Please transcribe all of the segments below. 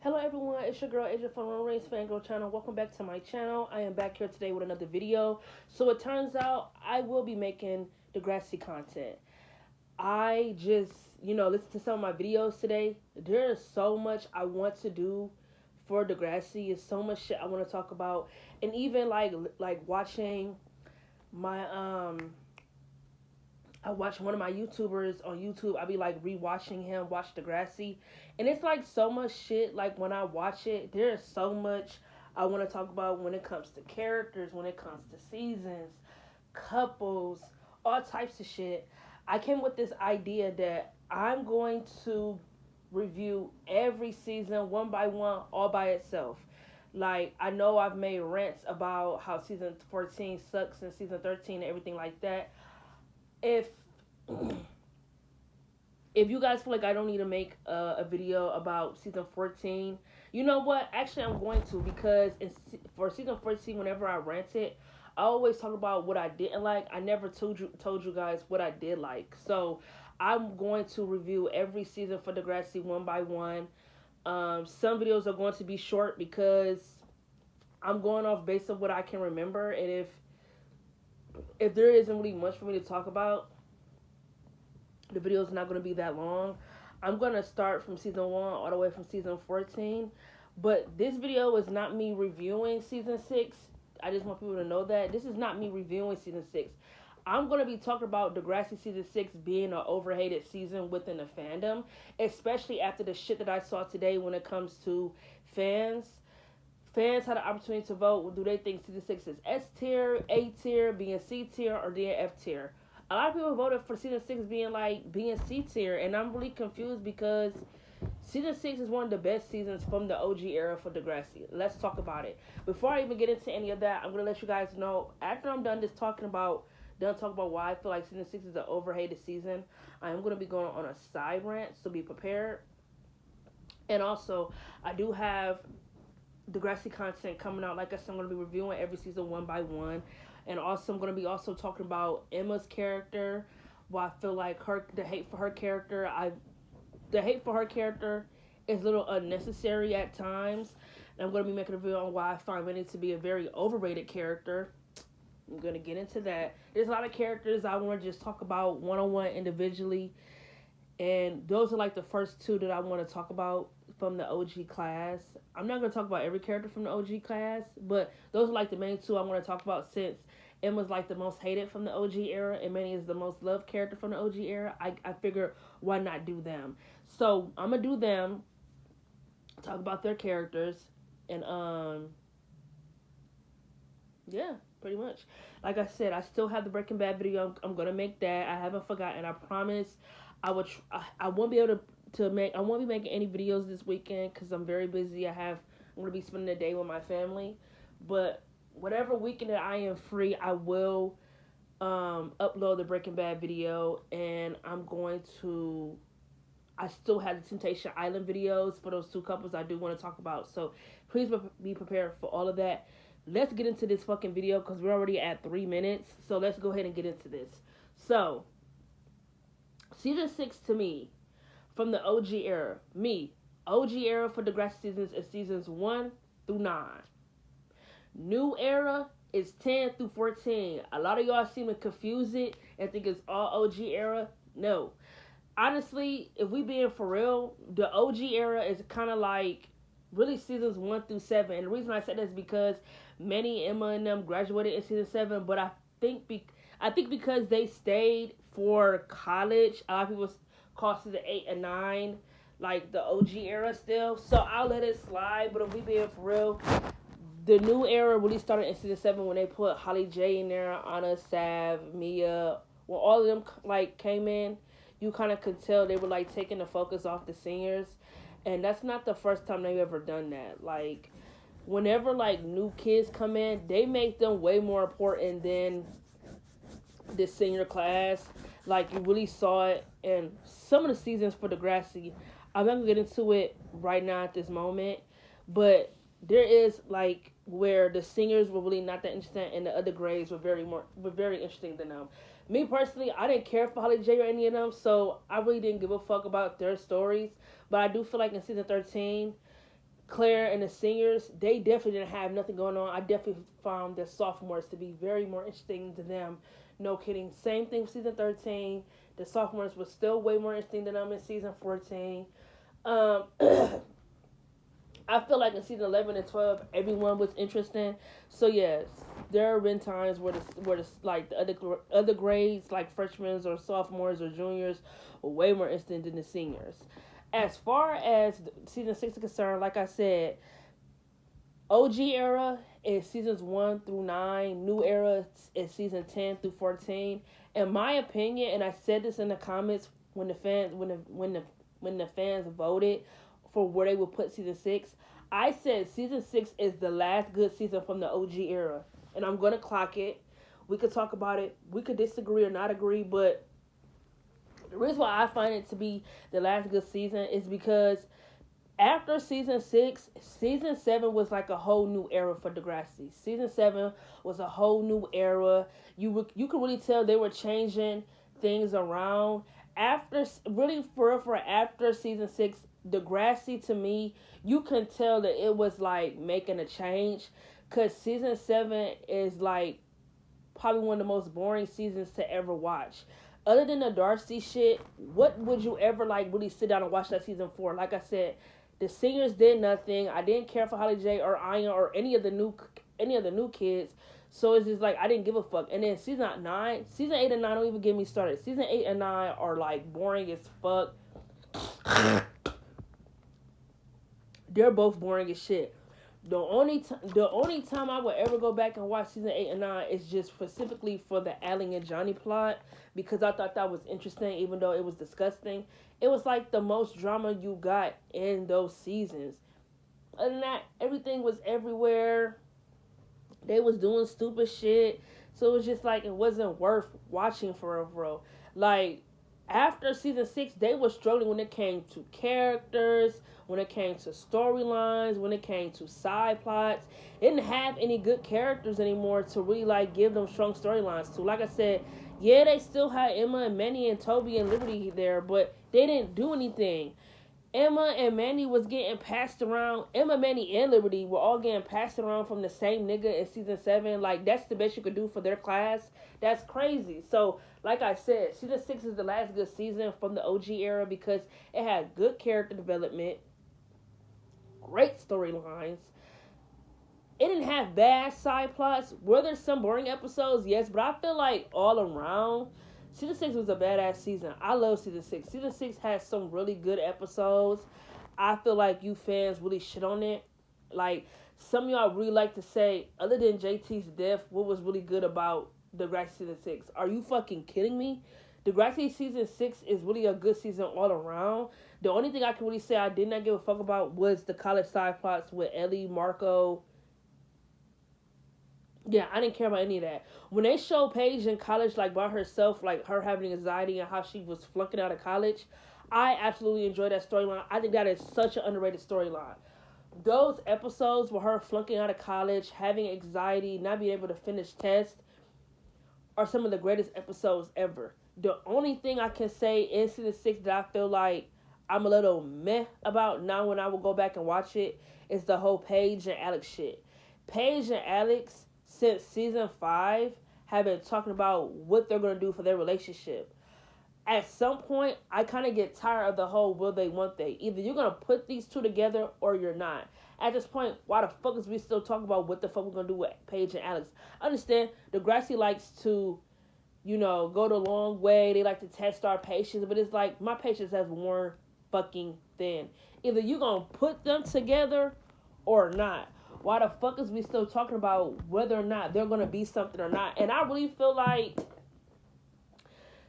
Hello everyone, it's your girl Asia from Rain's Fangirl channel. Welcome back to my channel. I am back here today with another video. So it turns out I will be making Degrassi content. I just, listen to some of my videos today. There is so much I want to do for Degrassi. It's so much shit I want to talk about. And even like watching my I watch one of my YouTubers on YouTube. I be like rewatching him watch Degrassi, and it's like so much shit. Like when I watch it, there's so much I want to talk about when it comes to characters, when it comes to seasons, couples, all types of shit. I came with this idea that I'm going to review every season one by one, all by itself. Like I know I've made rants about how season 14 sucks and season 13 and everything like that. If if you guys feel like I don't need to make a video about season 14, you know what? Actually, I'm going to because for season 14, whenever I rant it, I always talk about what I didn't like. I never told you guys what I did like. So I'm going to review every season for Degrassi one by one. Some videos are going to be short because I'm going off based on what I can remember, and if there isn't really much for me to talk about, the video is not going to be that long. I'm going to start from season 1 all the way from season 14. But this video is not me reviewing season 6. I just want people to know that. This is not me reviewing season 6. I'm going to be talking about Degrassi season 6 being an overhated season within the fandom, especially after the shit that I saw today when it comes to fans. Fans had the opportunity to vote. Do they think season 6 is S tier, A tier, being C tier, or being F tier? A lot of people voted for season 6 being C tier, and I'm really confused because season 6 is one of the best seasons from the OG era for Degrassi. Let's talk about it. Before I even get into any of that, I'm gonna let you guys know after I'm done talking about why I feel like season 6 is an overhated season. I am gonna be going on a side rant, so be prepared. And also, I do have Degrassi content coming out. Like I said, I'm going to be reviewing every season one by one, and also I'm going to be also talking about Emma's character. Why I feel like the hate for her character, the hate for her character is a little unnecessary at times. And I'm going to be making a video on why I find Minnie to be a very overrated character. I'm going to get into that. There's a lot of characters I want to just talk about one on one individually, and those are like the first two that I want to talk about from the OG class. I'm not going to talk about every character from the OG class, but those are like the main two I want to talk about since Emma's like the most hated from the OG era and Manny is the most loved character from the OG era. I figure why not do them? So I'm going to do them, talk about their characters, and yeah, pretty much. Like I said, I still have the Breaking Bad video. I'm gonna make that. I haven't forgotten. I promise. I won't be able to make. I won't be making any videos this weekend because I'm very busy. I'm gonna be spending the day with my family. But whatever weekend that I am free, I will upload the Breaking Bad video, and I'm going to. I still have the Temptation Island videos for those two couples I do want to talk about. So please be prepared for all of that. Let's get into this fucking video because we're already at 3 minutes. So let's go ahead and get into this. So, season 6 to me, from the OG era, OG era for Degrassi seasons is seasons 1 through 9. New era is 10 through 14. A lot of y'all seem to confuse it and think it's all OG era. No. Honestly, if we being for real, the OG era is kind of like really seasons 1 through 7. And the reason I said that is because many Emma and them graduated in season 7, but I think because they stayed for college, a lot of people call season 8 and 9 like the OG era still. So I'll let it slide. But if we being for real, the new era really started in season 7 when they put Holly J in there, Anna, Sav, Mia. When all of them like came in, you kind of could tell they were like taking the focus off the seniors, and that's not the first time they've ever done that. Like whenever like new kids come in, they make them way more important than the senior class. Like you really saw it in some of the seasons for Degrassi. I'm not gonna get into it right now at this moment, but there is like where the singers were really not that interesting and the other grades were very interesting than them. Me personally, I didn't care for Holly J or any of them, so I really didn't give a fuck about their stories. But I do feel like in season 13, Claire and the seniors, they definitely didn't have nothing going on. I definitely found the sophomores to be very more interesting to them. No kidding. Same thing with season 13. The sophomores were still way more interesting than them in season 14. Um, I feel like in season 11 and 12, everyone was interesting. So yes, there have been times where the like the other grades like freshmen or sophomores or juniors were way more interesting than the seniors. As far as season 6 is concerned, like I said, OG era is seasons 1 through 9. New era is season 10 through 14. In my opinion, and I said this in the comments when the fans voted for where they would put season 6, I said season 6 is the last good season from the OG era, and I'm gonna clock it. We could talk about it. We could disagree or not agree, but the reason why I find it to be the last good season is because after season 6, season 7 was like a whole new era for Degrassi. Season 7 was a whole new era. You could really tell they were changing things around. After really for after season 6, Degrassi to me, you can tell that it was like making a change, cuz season 7 is like probably one of the most boring seasons to ever watch. Other than the Darcy shit, what would you ever like really sit down and watch that season for? Like I said, the singers did nothing. I didn't care for Holly J or Aya or any of the new kids. So it's just like I didn't give a fuck. And then season 8 and 9 don't even get me started. Season 8 and 9 are like boring as fuck. They're both boring as shit. The only time I would ever go back and watch season 8 and 9 is just specifically for the Allie and Johnny plot, because I thought that was interesting, even though it was disgusting. It was like the most drama you got in those seasons. Other than that, everything was everywhere. They was doing stupid shit, so it was just like it wasn't worth watching for real. Like after season 6, they were struggling when it came to characters, when it came to storylines, when it came to side plots. They didn't have any good characters anymore to really like give them strong storylines to. Like I said, yeah, they still had Emma and Manny and Toby and Liberty there, but they didn't do anything. Emma and Manny was getting passed around. Emma, Manny, and Liberty were all getting passed around from the same nigga in season 7. Like, that's the best you could do for their class. That's crazy. So, like I said, season 6 is the last good season from the OG era because it had good character development, great storylines. It didn't have bad side plots. Were there some boring episodes? Yes, but I feel like all around, season 6 was a badass season. I love season 6. Season 6 has some really good episodes. I feel like you fans really shit on it. Like, some of y'all really like to say, other than JT's death, what was really good about Degrassi season 6? Are you fucking kidding me? Degrassi season 6 is really a good season all around. The only thing I can really say I did not give a fuck about was the college side plots with Ellie, Marco. Yeah, I didn't care about any of that. When they showed Paige in college, like by herself, like her having anxiety and how she was flunking out of college, I absolutely enjoyed that storyline. I think that is such an underrated storyline. Those episodes with her flunking out of college, having anxiety, not being able to finish tests, are some of the greatest episodes ever. The only thing I can say in season 6 that I feel like I'm a little meh about now when I will go back and watch it is the whole Paige and Alex shit. Paige and Alex, since season 5, have been talking about what they're going to do for their relationship. At some point, I kind of get tired of the whole will they, won't they. Either you're going to put these two together or you're not. At this point, why the fuck is we still talking about what the fuck we're going to do with Paige and Alex? I understand Degrassi likes to, go the long way. They like to test our patience. But it's like, my patience has worn fucking thin. Either you're going to put them together or not. Why the fuck is we still talking about whether or not they're going to be something or not? And I really feel like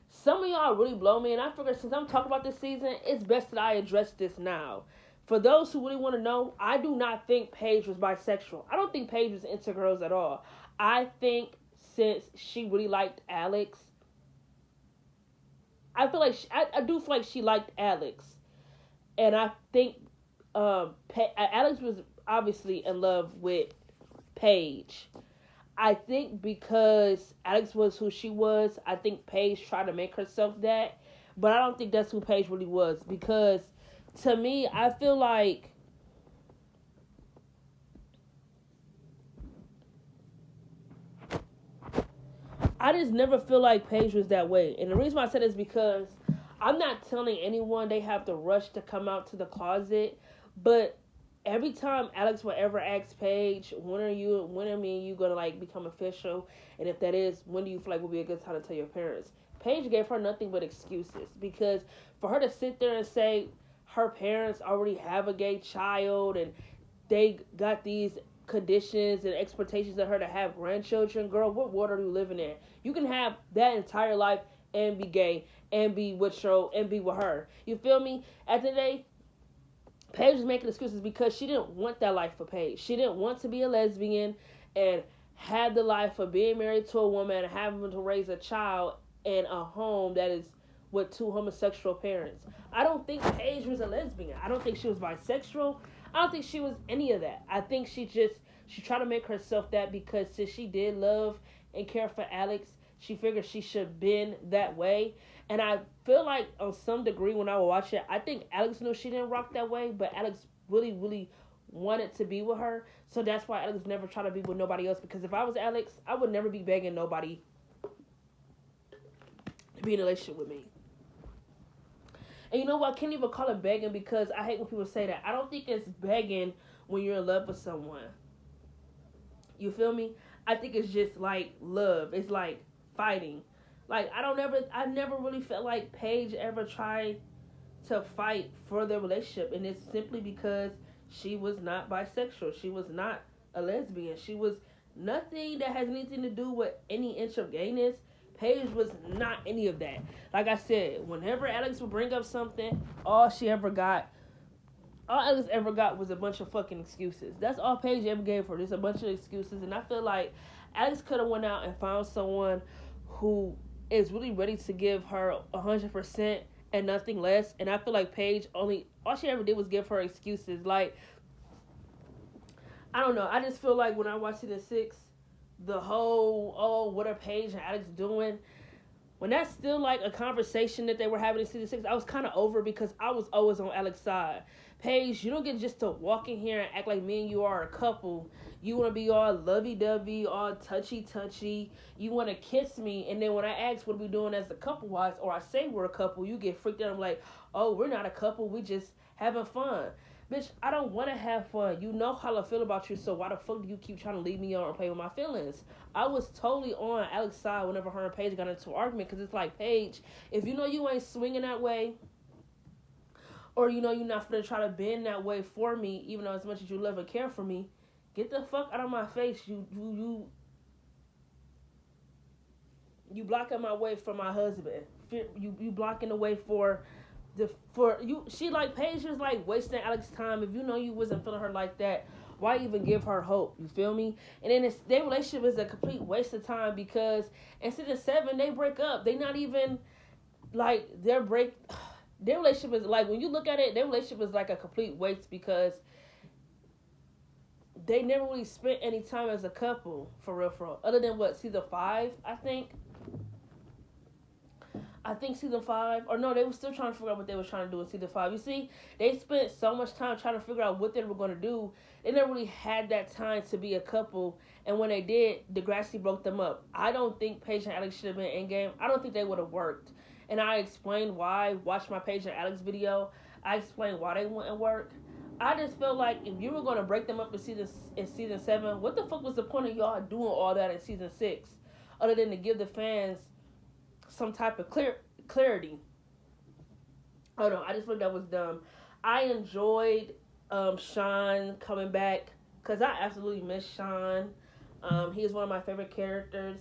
some of y'all really blow me. And I figure since I'm talking about this season, it's best that I address this now. For those who really want to know, I do not think Paige was bisexual. I don't think Paige was into girls at all. I think since she really liked Alex, I feel like I do feel like she liked Alex. And I think Alex was obviously in love with Paige. I think because Alex was who she was, I think Paige tried to make herself that. But I don't think that's who Paige really was. Because to me, I feel like I just never feel like Paige was that way. And the reason why I said it is because I'm not telling anyone they have to rush to come out to the closet. But every time Alex will ever ask Paige, when are me and you gonna like become official? And if that is, when do you feel like will be a good time to tell your parents? Paige gave her nothing but excuses, because for her to sit there and say her parents already have a gay child and they got these conditions and expectations of her to have grandchildren, girl, what world are you living in? You can have that entire life and be gay and be with your and be with her. You feel me? At the end of the day, Paige was making excuses because she didn't want that life for Paige. She didn't want to be a lesbian and have the life of being married to a woman and having to raise a child in a home that is with two homosexual parents. I don't think Paige was a lesbian. I don't think she was bisexual. I don't think she was any of that. I think she tried to make herself that because since she did love and care for Alex, she figured she should have been that way. And I feel like on some degree when I would watch it, I think Alex knew she didn't rock that way, but Alex really, really wanted to be with her. So that's why Alex never tried to be with nobody else. Because if I was Alex, I would never be begging nobody to be in a relationship with me. And you know what? I can't even call it begging because I hate when people say that. I don't think it's begging when you're in love with someone. You feel me? I think it's just like love. It's like fighting. Like I never really felt like Paige ever tried to fight for the relationship, and it's simply because she was not bisexual. She was not a lesbian. She was nothing that has anything to do with any inch of gayness. Paige was not any of that. Like I said, whenever Alex would bring up something, all Alex ever got was a bunch of fucking excuses. That's all Paige ever gave her. Just a bunch of excuses. And I feel like Alex could have went out and found someone who is really ready to give her 100% and nothing less. And I feel like Paige all she ever did was give her excuses. Like, I don't know. I just feel like when I watched season 6, the whole, oh, what are Paige and Alex doing? When that's still like a conversation that they were having in season 6, I was kind of over because I was always on Alex's side. Paige, you don't get just to walk in here and act like me and you are a couple. You want to be all lovey-dovey, all touchy-touchy. You want to kiss me. And then when I ask what are we doing as a couple-wise, or I say we're a couple, you get freaked out. I'm like, oh, we're not a couple. We just having fun. Bitch, I don't want to have fun. You know how I feel about you, so why the fuck do you keep trying to leave me on and play with my feelings? I was totally on Alex's side whenever her and Paige got into an argument, because it's like, Paige, if you know you ain't swinging that way, or you know you're not going to try to bend that way for me, even though as much as you love and care for me, get the fuck out of my face. You blocking my way for my husband. You blocking the way for you. She like Paige is like wasting Alex's time. If you know you wasn't feeling her like that, why even give her hope? You feel me? And then their relationship is a complete waste of time, because in season 7 they break up. They not even like their relationship is like, when you look at it, their relationship is like a complete waste, because they never really spent any time as a couple for real. Other than what, season 5, I think season 5, or no, they were still trying to figure out what they were trying to do in season 5. You see, they spent so much time trying to figure out what they were going to do. They never really had that time to be a couple. And when they did, Degrassi broke them up. I don't think Paige and Alex should have been in game. I don't think they would have worked. And I explained why. Watch my Paige and Alex video. I explained why they wouldn't work. I just felt like if you were going to break them up in season 7, what the fuck was the point of y'all doing all that in season 6? Other than to give the fans some type of clarity. Oh no, I just thought that was dumb. I enjoyed Sean coming back, because I absolutely miss Sean. He is one of my favorite characters,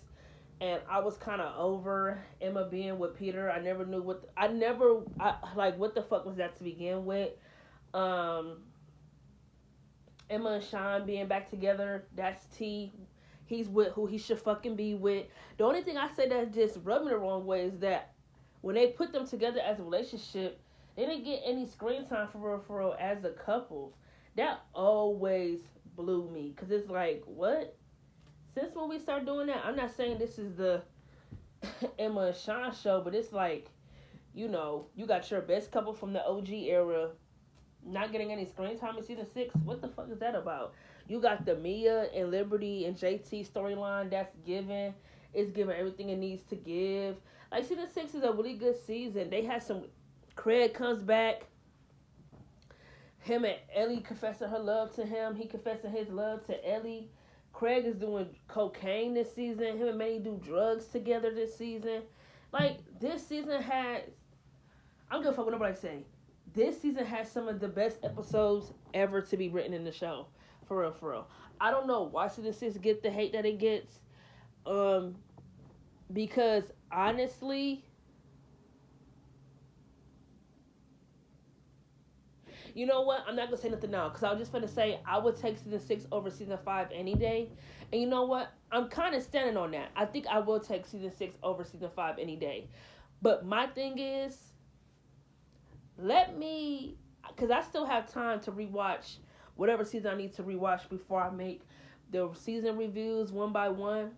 and I was kind of over Emma being with Peter. I never knew what what the fuck was that to begin with. Emma and Sean being back together, that's T. He's with who he should fucking be with. The only thing I say that just rubbed me the wrong way is that when they put them together as a relationship, they didn't get any screen time for real as a couple. That always blew me, because it's like, what? Since when we start doing that? I'm not saying this is the Emma and Sean show, but it's like, you know, you got your best couple from the OG era not getting any screen time in season 6. What the fuck is that about? You got the Mia and Liberty and JT storyline that's given, It's giving everything it needs to give. Like season 6 is a really good season. They had some. Craig comes back. Him and Ellie confessing her love to him. He confessing his love to Ellie. Craig is doing cocaine this season. Him and Manny do drugs together this season. Like this season has. I'm gonna fuck with nobody say. This season has some of the best episodes ever to be written in the show. For real, for real. I don't know why season 6 get the hate that it gets. Um, because honestly, you know what? I'm not gonna say nothing now because I was just gonna say I would take season 6 over season 5 any day. And you know what? I'm kind of standing on that. I think I will take season 6 over season 5 any day. But my thing is, let me, because I still have time to rewatch whatever season I need to rewatch before I make the season reviews one by one.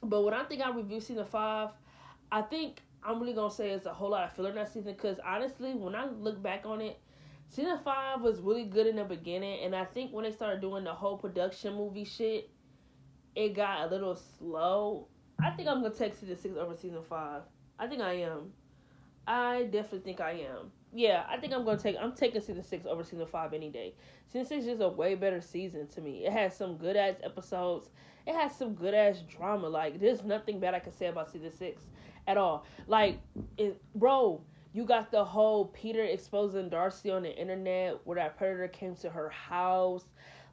But when I think I review season 5, I think I'm really gonna say it's a whole lot of filler in that season. Because honestly, when I look back on it, season 5 was really good in the beginning, and I think when they started doing the whole production movie shit, it got a little slow. I think I'm gonna take season 6 over season 5. I think I am. I definitely think I am. Yeah, I think I'm taking season 6 over season 5 any day. Season 6 is a way better season to me. It has some good ass episodes. It has some good ass drama. Like, there's nothing bad I can say about season 6 at all. Like, bro, you got the whole Peter exposing Darcy on the internet where that predator came to her house.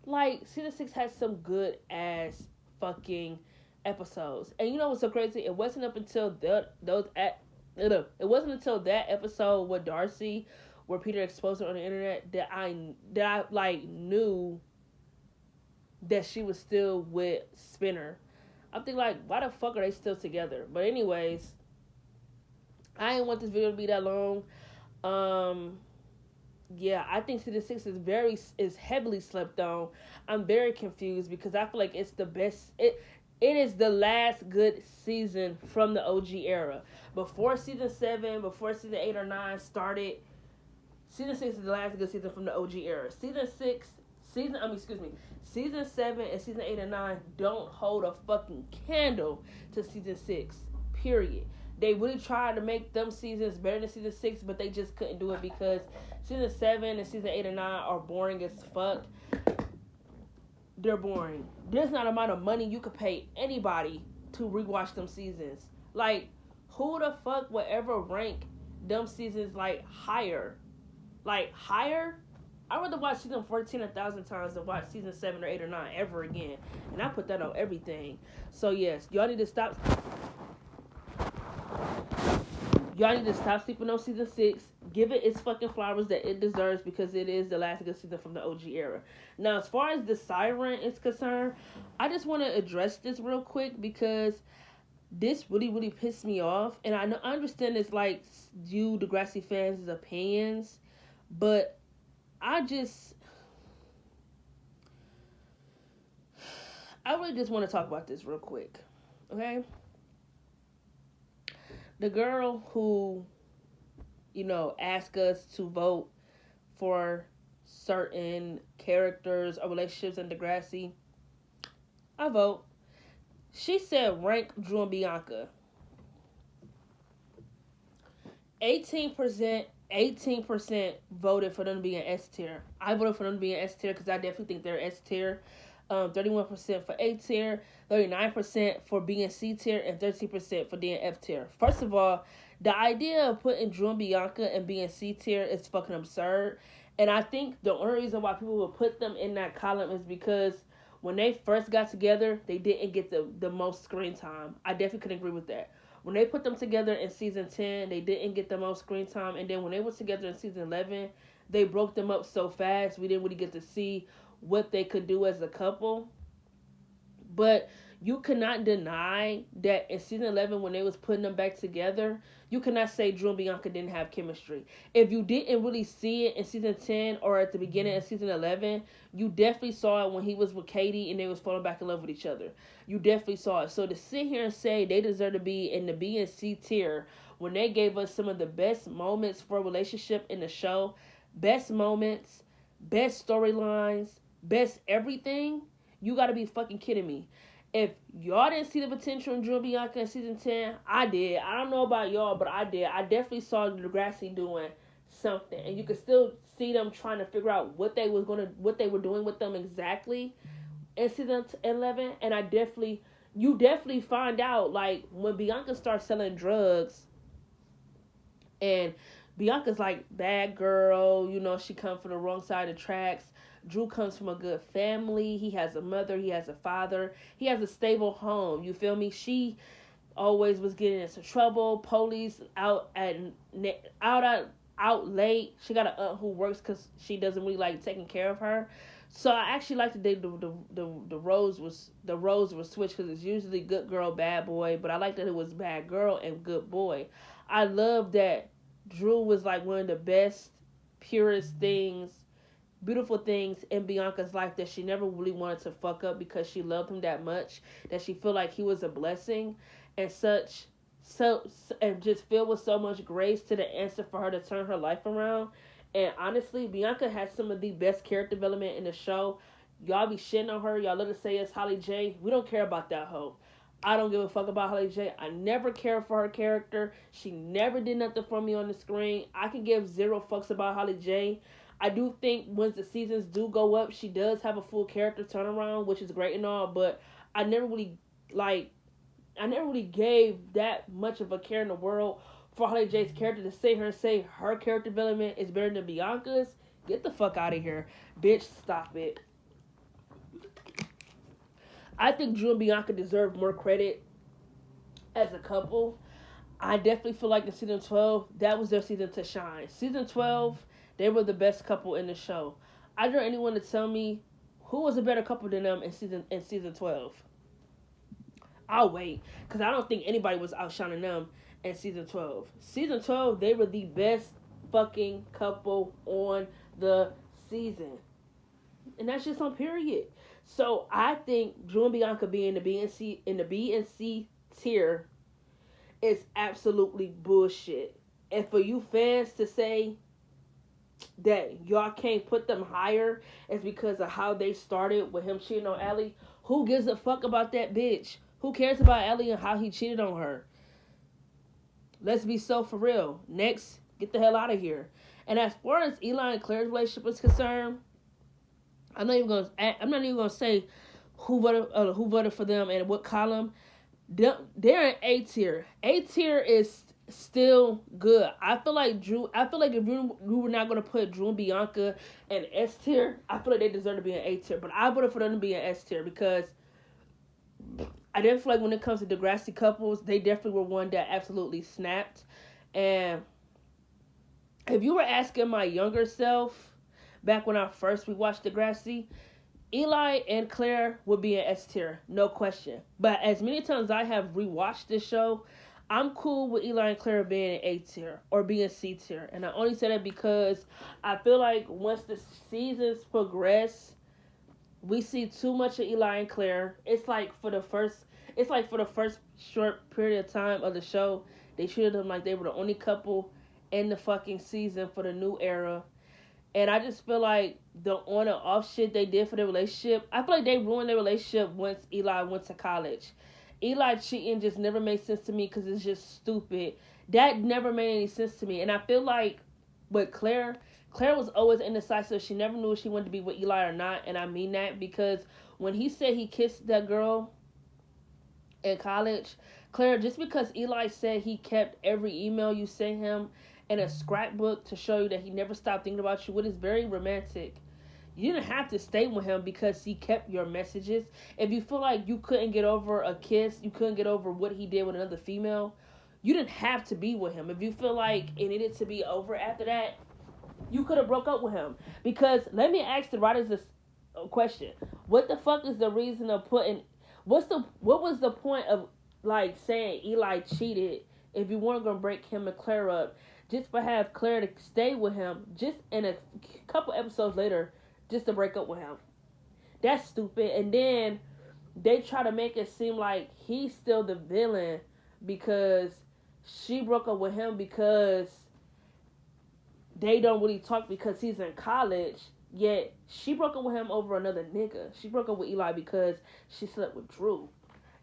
Like, season 6 has some good ass fucking episodes. And you know what's so crazy? It wasn't up until it wasn't until that episode with Darcy, where Peter exposed her on the internet, that I like knew that she was still with Spinner. I'm thinking like, why the fuck are they still together? But anyways, I didn't want this video to be that long. Yeah, I think season 6 is heavily slept on. I'm very confused because I feel like it's the best. It is the last good season from the OG era. Before season 7, before season 8 or 9 started, season 6 is the last good season from the OG era. Season 7 and season 8 and 9 don't hold a fucking candle to season 6. Period. They really tried to make them seasons better than season 6, but they just couldn't do it because season 7 and season 8 and 9 are boring as fuck. They're boring. There's not an amount of money you could pay anybody to rewatch them seasons. Like, who the fuck would ever rank them seasons like higher? Like, higher? I'd rather watch season 14 1,000 times than watch season 7 or 8 or 9 ever again. And I put that on everything. So yes, y'all need to stop sleeping on season 6. Give it its fucking flowers that it deserves because it is the last good season from the OG era. Now, as far as the Siren is concerned, I just want to address this real quick because this really, really pissed me off. And I understand it's like you Degrassi fans' opinions, but I really just want to talk about this real quick. Okay? The girl who, asked us to vote for certain characters or relationships in Degrassi, I vote. She said rank Drew and Bianca. 18% voted for them to be in S tier. I voted for them to be in S tier because I definitely think they're S tier. 31% for A tier, 39% for being C tier, and 13% for being F tier. First of all, the idea of putting Drew and Bianca and being C tier is fucking absurd. And I think the only reason why people would put them in that column is because when they first got together, they didn't get the most screen time. I definitely could agree with that. When they put them together in season 10, they didn't get the most screen time. And then when they were together in season 11, they broke them up so fast, we didn't really get to see what they could do as a couple. But you cannot deny that in season 11, when they was putting them back together, you cannot say Drew and Bianca didn't have chemistry. If you didn't really see it in season 10 or at the beginning of season 11, you definitely saw it when he was with Katie and they was falling back in love with each other. You definitely saw it. So to sit here and say they deserve to be in the B and C tier when they gave us some of the best moments for a relationship in the show, best moments, best storylines, best everything, you gotta be fucking kidding me. If y'all didn't see the potential in Drew and Bianca in season 10, I did. I don't know about y'all, but I did. I definitely saw Degrassi doing something, and you could still see them trying to figure out what they were doing with them exactly in season 11. And you definitely find out like when Bianca starts selling drugs, and Bianca's like bad girl, she comes from the wrong side of the tracks. Drew comes from a good family. He has a mother, he has a father, he has a stable home. You feel me? She always was getting into trouble. Police out late. She got an aunt who works because she doesn't really like taking care of her. So I actually like the roles were switched, because it's usually good girl, bad boy, but I like that it was bad girl and good boy. I love that Drew was like one of the best, purest things, beautiful things in Bianca's life, that she never really wanted to fuck up because she loved him that much, that she felt like he was a blessing and such, and just filled with so much grace to the answer for her to turn her life around. And honestly, Bianca has some of the best character development in the show. Y'all be shitting on her. Y'all let her say it's Holly J. We don't care about that hoe. I don't give a fuck about Holly J. I never cared for her character. She never did nothing for me on the screen. I can give zero fucks about Holly J. I do think once the seasons do go up, she does have a full character turnaround, which is great and all, but I never really I never really gave that much of a care in the world for Holly J's character to sit here and say her character development is better than Bianca's. Get the fuck out of here. Bitch, stop it. I think Drew and Bianca deserve more credit as a couple. I definitely feel like in season 12, that was their season to shine. Season 12, they were the best couple in the show. I dare anyone to tell me who was a better couple than them in season 12. I'll wait, because I don't think anybody was outshining them in season 12. Season 12, they were the best fucking couple on the season. And that's just on period. So I think Drew and Bianca being in the B and C tier is absolutely bullshit. And for you fans to say that y'all can't put them higher is because of how they started with him cheating on Ellie. Who gives a fuck about that bitch? Who cares about Ellie and how he cheated on her? Let's be so for real. Next, get the hell out of here. And as far as Eli and Claire's relationship is concerned, I'm not even gonna say who voted for them and what column. They're in A tier. A tier is still good. I feel like if we were not gonna put Drew and Bianca in S tier, I feel like they deserve to be in A tier. But I voted for them to be in S tier because I definitely feel like when it comes to Degrassi couples, they definitely were one that absolutely snapped. And if you were asking my younger self back when I first rewatched Degrassi, Eli and Claire would be in S tier, no question. But as many times I have rewatched this show, I'm cool with Eli and Claire being in A tier or being C tier. And I only say that because I feel like once the seasons progress, we see too much of Eli and Claire. It's like for the first short period of time of the show, they treated them like they were the only couple in the fucking season for the new era. And I just feel like the on and off shit they did for their relationship, I feel like they ruined their relationship once Eli went to college. Eli cheating just never made sense to me because it's just stupid. That never made any sense to me. And I feel like with Claire was always indecisive. She never knew if she wanted to be with Eli or not. And I mean that because when he said he kissed that girl in college, Claire, just because Eli said he kept every email you sent him in a scrapbook to show you that he never stopped thinking about you, which is very romantic. You didn't have to stay with him because he kept your messages. If you feel like you couldn't get over a kiss, you couldn't get over what he did with another female, you didn't have to be with him. If you feel like it needed to be over after that, you could have broke up with him. Because let me ask the writers this question: what the fuck is the reason of putting? What was the point of like saying Eli cheated if you weren't gonna break him and Claire up? Just for have Claire to stay with him, just in a couple episodes later, just to break up with him. That's stupid. And then they try to make it seem like he's still the villain because she broke up with him because they don't really talk because he's in college. Yet she broke up with him over another nigga. She broke up with Eli because she slept with Drew.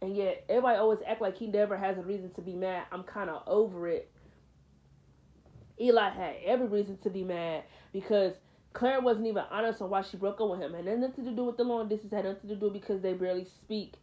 And yet, everybody always act like he never has a reason to be mad. I'm kind of over it. Eli had every reason to be mad because Claire wasn't even honest on why she broke up with him. And it had nothing to do with the long distance. It had nothing to do because they barely speak.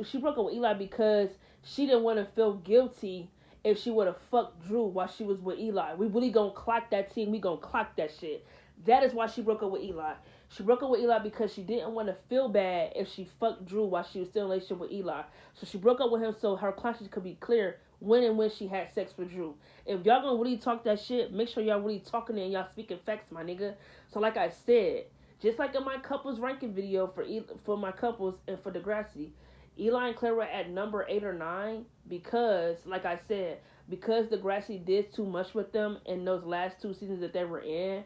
She broke up with Eli because she didn't want to feel guilty if she would have fucked Drew while she was with Eli. We really gonna clock that team. We gonna clock that shit. That is why she broke up with Eli. She broke up with Eli because she didn't want to feel bad if she fucked Drew while she was still in a relationship with Eli. So she broke up with him so her conscience could be clear when she had sex with Drew. If y'all gonna really talk that shit, make sure y'all really talking it and y'all speaking facts, my nigga. So like I said, just like in my couples ranking video for my couples and for Degrassi, Eli and Claire were at number 8 or 9 because, like I said, because Degrassi did too much with them in those last 2 seasons that they were in.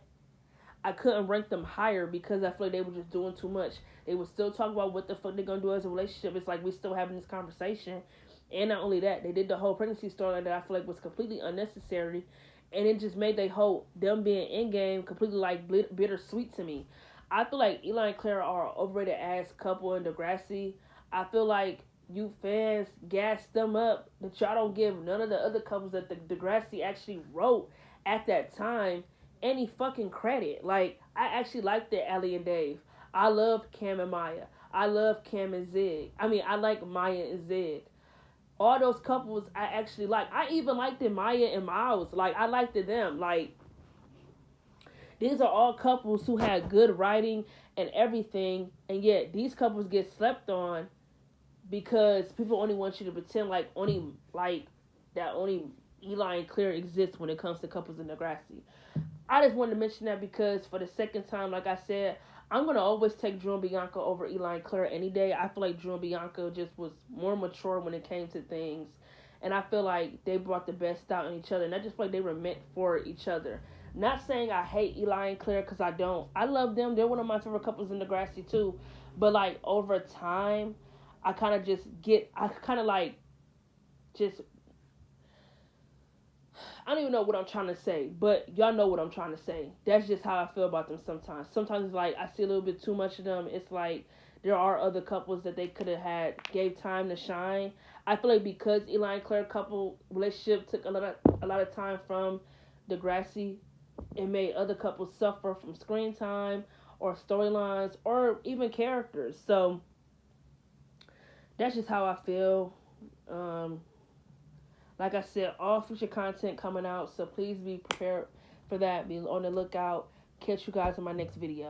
I couldn't rank them higher because I feel like they were just doing too much. They would still talk about what the fuck they're gonna do as a relationship. It's like we're still having this conversation. And not only that, they did the whole pregnancy storyline that I feel like was completely unnecessary. And it just made them being in game completely like bittersweet to me. I feel like Eli and Claire are an overrated ass couple in Degrassi. I feel like you fans gassed them up, that y'all don't give none of the other couples that the Degrassi actually wrote at that time any fucking credit. Like, I actually liked it, Ellie and Dave. I love Cam and Maya. I love Cam and Zig. I like Maya and Zig. All those couples I actually like. I even liked it Maya and Miles. Like, I liked it them. Like, these are all couples who had good writing and everything, and yet these couples get slept on because people only want you to pretend like only Eli and Claire exist when it comes to couples in Degrassi. I just wanted to mention that because for the second time, like I said, I'm gonna always take Drew and Bianca over Eli and Claire any day. I feel like Drew and Bianca just was more mature when it came to things, and I feel like they brought the best out in each other, and I just feel like they were meant for each other. Not saying I hate Eli and Claire because I don't. I love them. They're one of my favorite couples in Degrassi too. But like over time, I kind of like just I don't even know what I'm trying to say, but y'all know what I'm trying to say. That's just how I feel about them sometimes. Sometimes it's like I see a little bit too much of them. It's like there are other couples that they could have gave time to shine. I feel like because Eli and Claire couple relationship took a lot of time from Degrassi, it made other couples suffer from screen time or storylines or even characters. So that's just how I feel. Like I said, all future content coming out, so please be prepared for that. Be on the lookout. Catch you guys in my next video.